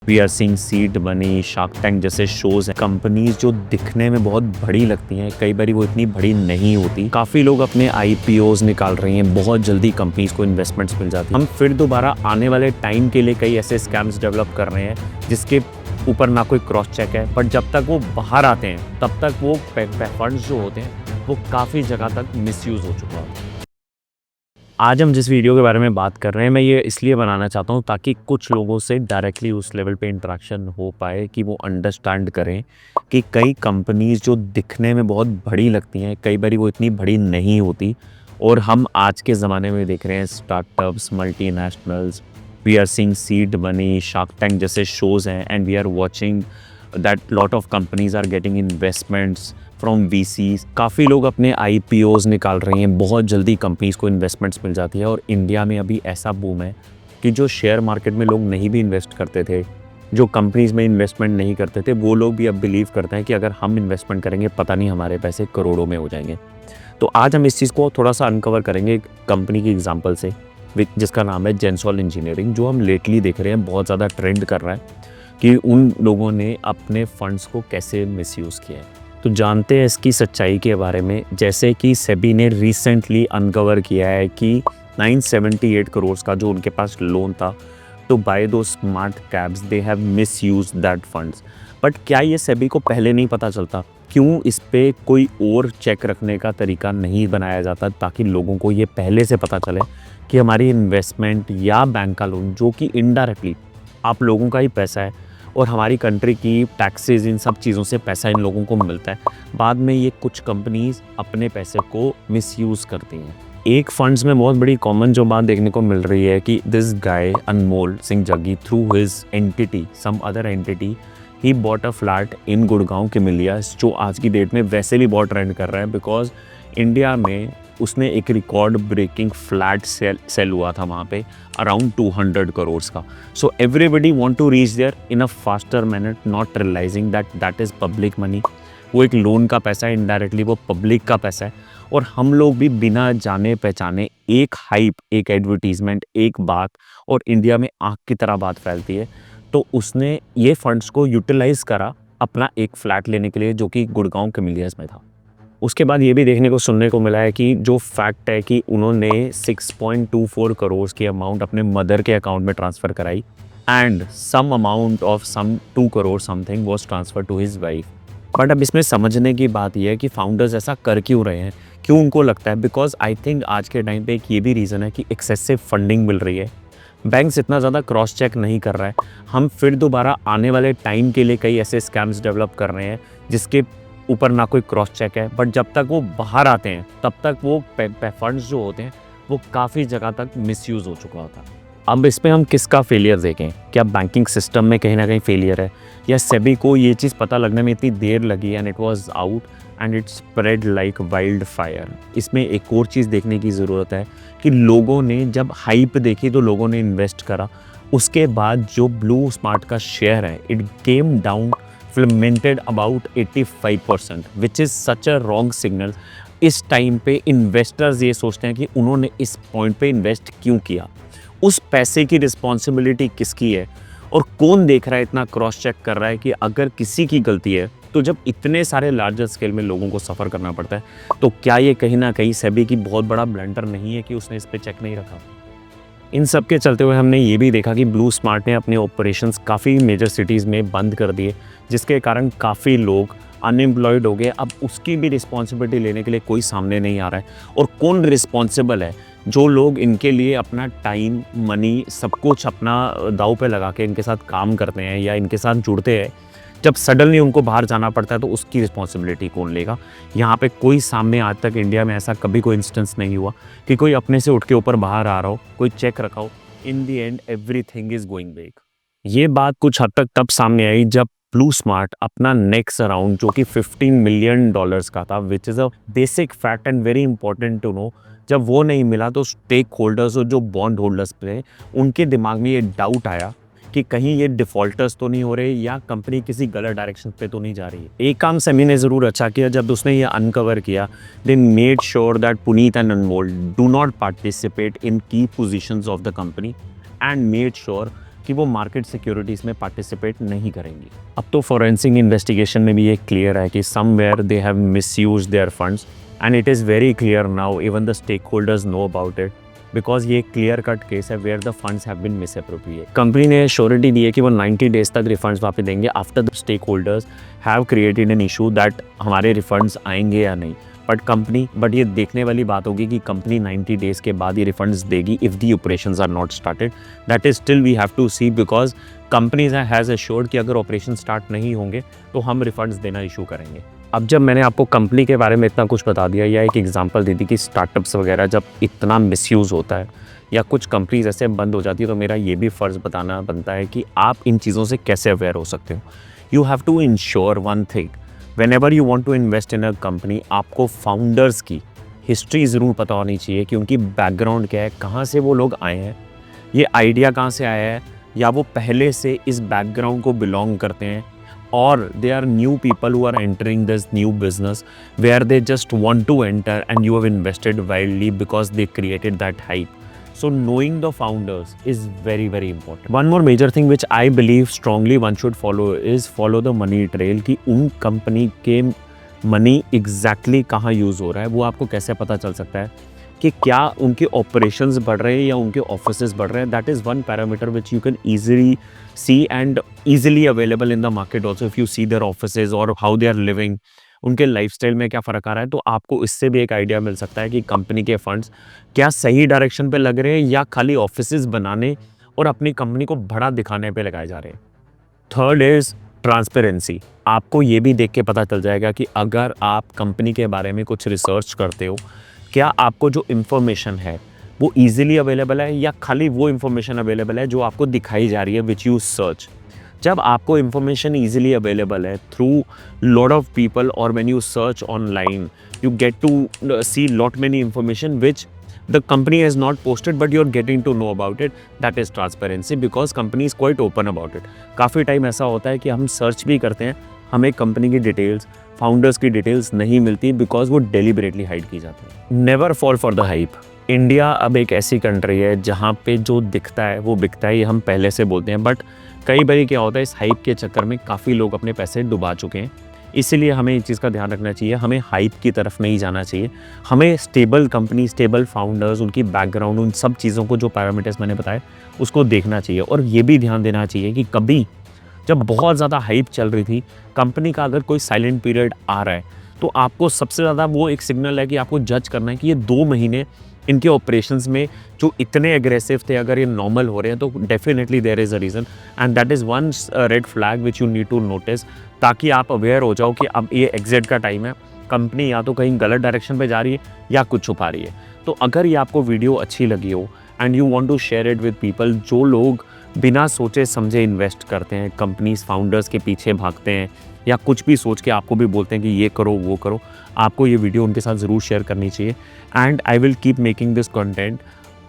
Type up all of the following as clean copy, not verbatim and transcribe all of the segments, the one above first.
We are seeing seed money, shark tank जैसे shows हैं। Companies जो दिखने में बहुत बड़ी लगती हैं, कई बार वो इतनी बड़ी नहीं होती। काफ़ी लोग अपने आईपीओज निकाल रही हैं, बहुत जल्दी कंपनीज को इन्वेस्टमेंट्स मिल जाती हैं। हम फिर दोबारा आने वाले टाइम के लिए कई ऐसे स्कैम्स डेवलप कर रहे हैं जिसके ऊपर ना कोई क्रॉस चेक है, बट जब तक वो बाहर आते हैं तब तक वो फंड्स जो होते हैं वो काफ़ी जगह तक मिसयूज़ हो चुका है। आज हम जिस वीडियो के बारे में बात कर रहे हैं, मैं ये इसलिए बनाना चाहता हूँ ताकि कुछ लोगों से डायरेक्टली उस लेवल पे इंटरेक्शन हो पाए कि वो अंडरस्टैंड करें कि कई कंपनीज जो दिखने में बहुत बड़ी लगती हैं, कई बार वो इतनी बड़ी नहीं होती। और हम आज के ज़माने में देख रहे हैं startups, multinationals, we are seeing seed money, shark tank जैसे शोज़ हैं, and we are watching that lot of companies are getting investments from VCs. काफ़ी लोग अपने आईपीओज निकाल रहे हैं, बहुत जल्दी कंपनीज को इन्वेस्टमेंट्स मिल जाती है। और इंडिया में अभी ऐसा बूम है कि जो शेयर मार्केट में लोग नहीं भी इन्वेस्ट करते थे, जो कंपनीज में इन्वेस्टमेंट नहीं करते थे, वो लोग भी अब बिलीव करते हैं कि अगर हम इन्वेस्टमेंट करेंगे पता नहीं हमारे पैसे करोड़ों में हो जाएंगे। तो आज हम इस चीज़ को थोड़ा सा अनकवर करेंगे एक कंपनी की एग्जाम्पल से, जिसका नाम है जेंसॉल इंजीनियरिंग, जो हम लेटली देख रहे हैं बहुत ज़्यादा ट्रेंड कर रहा है कि उन लोगों ने अपने फंड्स को कैसे मिसयूज़ किया है। तो जानते हैं इसकी सच्चाई के बारे में। जैसे कि सेबी ने रिसेंटली अनकवर किया है कि 978 करोड़ का जो उनके पास लोन था तो बाय दो smart cabs they have misused that funds. But क्या ये सेबी को पहले नहीं पता चलता? क्यों इस पे कोई और चेक रखने का तरीका नहीं बनाया जाता ताकि लोगों को ये पहले से पता चले कि हमारी इन्वेस्टमेंट या बैंक का लोन, जो कि इनडायरेक्टली आप लोगों का ही पैसा है और हमारी कंट्री की टैक्सेस, इन सब चीज़ों से पैसा इन लोगों को मिलता है, बाद में ये कुछ कंपनीज अपने पैसे को मिसयूज़ करती हैं। एक फंड्स में बहुत बड़ी कॉमन जो बात देखने को मिल रही है कि this guy Anmol Singh Jaggi through his entity, some other entity, he bought a flat in Gurgaon Camellias, जो आज की डेट में वैसे भी बहुत ट्रेंड कर रहा है बिकॉज इंडिया में उसने एक रिकॉर्ड ब्रेकिंग फ्लैट सेल हुआ था वहाँ पे अराउंड 200 करोड़ का। So everybody want to reach there in a faster manner, not realizing that is public money. वो एक लोन का पैसा है, इनडायरेक्टली वो पब्लिक का पैसा है। और हम लोग भी बिना जाने पहचाने एक हाइप, एक एडवर्टीजमेंट, एक बात, और इंडिया में आग की तरह बात फैलती है। तो उसने ये फंड्स को यूटिलाइज करा अपना एक फ्लैट लेने के लिए जो कि गुड़गांव कैमेलियास में था। उसके बाद ये भी देखने को सुनने को मिला है कि जो फैक्ट है कि उन्होंने 6.24 करोड़ की अमाउंट अपने मदर के अकाउंट में ट्रांसफ़र कराई and some amount of some 2 crore something was transfer to his wife. But अब इसमें समझने की बात यह है कि फाउंडर्स ऐसा कर क्यों रहे हैं, क्यों उनको लगता है। बिकॉज आई थिंक आज के टाइम पे एक ये भी रीज़न है कि एक्सेसिव फंडिंग मिल रही है, बैंक्स इतना ज़्यादा क्रॉस चेक नहीं कर रहा है। हम फिर दोबारा आने वाले टाइम के लिए कई ऐसे स्कैम्स डेवलप कर रहे हैं जिसके ऊपर ना कोई क्रॉस चेक है, बट जब तक वो बाहर आते हैं तब तक वो फंड्स जो होते हैं वो काफ़ी जगह तक मिसयूज़ हो चुका होता है। अब इस पे हम किसका फेलियर देखें? क्या बैंकिंग सिस्टम में कहीं ना कहीं फेलियर है, या सेबी को ये चीज़ पता लगने में इतनी देर लगी and it was out and it spread like wild fire? इसमें एक और चीज़ देखने की ज़रूरत है कि लोगों ने जब हाइप देखी तो लोगों ने इन्वेस्ट करा, उसके बाद जो ब्लू स्मार्ट का शेयर है it came down plummeted about 85%, which is such a wrong signal. इस टाइम पे इन्वेस्टर्स ये सोचते हैं कि उन्होंने इस पॉइंट पे इन्वेस्ट क्यों किया, उस पैसे की रिस्पॉन्सिबिलिटी किसकी है, और कौन देख रहा है, इतना क्रॉस चेक कर रहा है कि अगर किसी की गलती है तो जब इतने सारे लार्जर स्केल में लोगों को सफ़र करना पड़ता है तो क्या ये कहीं ना कहीं सेबी की बहुत बड़ा ब्लंडर नहीं है कि उसने इस पर चेक नहीं रखा? इन सब के चलते हुए हमने ये भी देखा कि ब्लू स्मार्ट ने अपने ऑपरेशंस काफ़ी मेजर सिटीज़ में बंद कर दिए, जिसके कारण काफ़ी लोग अनएम्प्लॉयड हो गए। अब उसकी भी रिस्पॉन्सिबिलिटी लेने के लिए कोई सामने नहीं आ रहा है। और कौन रिस्पॉन्सिबल है? जो लोग इनके लिए अपना टाइम, मनी, सब कुछ अपना दांव पे लगा के इनके साथ काम करते हैं या इनके साथ जुड़ते हैं, जब सडनली उनको बाहर जाना पड़ता है तो उसकी रिस्पॉन्सिबिलिटी कौन लेगा? यहाँ पे कोई सामने आज तक इंडिया में ऐसा कभी कोई इंस्टेंस नहीं हुआ कि कोई अपने से उठ के ऊपर बाहर आ रहा हो, कोई चेक रखा हो। In the end everything is going back. ये बात कुछ हद तक तब सामने आई जब ब्लू स्मार्ट अपना नेक्स्ट राउंड, जो कि $15 मिलियन का था, which is a basic fact and very important to know, जब वो नहीं मिला तो स्टेक होल्डर्स और जो बॉन्ड होल्डर्स थे उनके दिमाग में ये डाउट आया कि कहीं ये डिफ़ॉल्टर्स तो नहीं हो रहे या कंपनी किसी गलत डायरेक्शन पे तो नहीं जा रही है। एक काम सेमी ने ज़रूर अच्छा किया जब उसने ये अनकवर किया, they made sure that Puneet and Anmol do not participate in key positions of the company and made sure कि वो मार्केट सिक्योरिटीज़ में पार्टिसिपेट नहीं करेंगी। अब तो फॉरेंसिक इन्वेस्टिगेशन में भी ये क्लियर है कि somewhere they have misused their funds and it is very clear now, even the stake holders know about it, because ये क्लियर कट केस है where the funds have been misappropriate. Company ने surety दी है कि वो 90 days तक refunds वापस देंगे after the stake holders have created an issue that हमारे रिफंड्स आएंगे या नहीं। बट ये देखने वाली बात होगी कि कंपनी 90 डेज के बाद ये रिफंड्स देगी if the operations are not started. That is still we have to see, because companies has assured कि अगर ऑपरेशन स्टार्ट नहीं होंगे तो हम रिफंड्स देना इशू करेंगे। अब जब मैंने आपको कंपनी के बारे में इतना कुछ बता दिया या एक एग्जांपल दे दी कि स्टार्टअप्स वगैरह जब इतना मिसयूज़ होता है या कुछ कंपनीज ऐसे बंद हो जाती है, तो मेरा ये भी फ़र्ज़ बताना बनता है कि आप इन चीज़ों से कैसे अवेयर हो सकते हो। You have to insure one thing, whenever you want to invest in a company, आपको फाउंडर्स की हिस्ट्री ज़रूर पता होनी चाहिए कि उनकी बैकग्राउंड क्या है, कहाँ से वो लोग आए हैं, ये आइडिया कहाँ से आया है, या वो पहले से इस बैकग्राउंड को बिलोंग करते हैं, or they are new people who are entering this new business where they just want to enter and you have invested wildly because they created that hype. So knowing the founders is very, very important. One more major thing which I believe strongly one should follow is follow the money trail, कि उन company के money exactly कहाँ use हो रहा है, वो आपको कैसे पता चल सकता है कि क्या उनके ऑपरेशंस बढ़ रहे हैं या उनके ऑफिसेज बढ़ रहे हैं। That is one parameter which you can easily see and easily available in the market also. If you see their offices और हाउ दे आर लिविंग, उनके लाइफस्टाइल में क्या फ़र्क आ रहा है, तो आपको इससे भी एक आइडिया मिल सकता है कि कंपनी के फंड्स क्या सही डायरेक्शन पे लग रहे हैं या खाली ऑफिसेज बनाने और अपनी कंपनी को बड़ा दिखाने पे लगाए जा रहे हैं। Third is transparency. आपको ये भी देख के पता चल जाएगा कि अगर आप कंपनी के बारे में कुछ रिसर्च करते हो, क्या आपको जो इन्फॉर्मेशन है वो ईजिली अवेलेबल है या खाली वो इन्फॉर्मेशन अवेलेबल है जो आपको दिखाई जा रही है विच यू सर्च। जब आपको इन्फॉर्मेशन ईजिली अवेलेबल है थ्रू लॉट ऑफ पीपल और when you search online, you get to see lot many information which the company has not posted but you're getting to know about it. That is transparency because company is quite open about it. काफ़ी time ऐसा होता है कि हम search भी करते हैं, हमें कंपनी की डिटेल्स, फाउंडर्स की डिटेल्स नहीं मिलती बिकॉज वो डेलिबरेटली हाइड की जाती है। Never fall for the hype. India अब एक ऐसी कंट्री है जहाँ पे जो दिखता है वो बिकता है, ये हम पहले से बोलते हैं, बट कई बार क्या होता है इस हाइप के चक्कर में काफ़ी लोग अपने पैसे डुबा चुके हैं। इसीलिए हमें इस चीज़ का ध्यान रखना चाहिए, हमें हाइप की तरफ नहीं जाना चाहिए, हमें स्टेबल कंपनी, स्टेबल फाउंडर्स, उनकी बैकग्राउंड, उन सब चीज़ों को जो पैरामीटर्स मैंने बताए उसको देखना चाहिए। और ये भी ध्यान देना चाहिए कि कभी जब बहुत ज़्यादा हाइप चल रही थी कंपनी का, अगर कोई साइलेंट पीरियड आ रहा है तो आपको सबसे ज़्यादा वो एक सिग्नल है कि आपको जज करना है कि ये 2 महीने इनके ऑपरेशंस में जो इतने एग्रेसिव थे, अगर ये नॉर्मल हो रहे हैं तो definitely there is a reason and that is one red flag which you need to notice, ताकि आप अवेयर हो जाओ कि अब ये एग्जिट का टाइम है, कंपनी या तो कहीं गलत डायरेक्शन पे जा रही है या कुछ छुपा रही है। तो अगर ये आपको वीडियो अच्छी लगी हो and you want to share it with people, जो लोग बिना सोचे समझे इन्वेस्ट करते हैं, कंपनीज फाउंडर्स के पीछे भागते हैं या कुछ भी सोच के आपको भी बोलते हैं कि ये करो वो करो, आपको ये वीडियो उनके साथ ज़रूर शेयर करनी चाहिए। And I will keep making this content.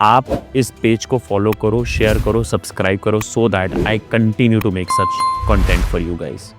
आप इस पेज को फॉलो करो, शेयर करो, सब्सक्राइब करो, so that I continue to make such content for you guys.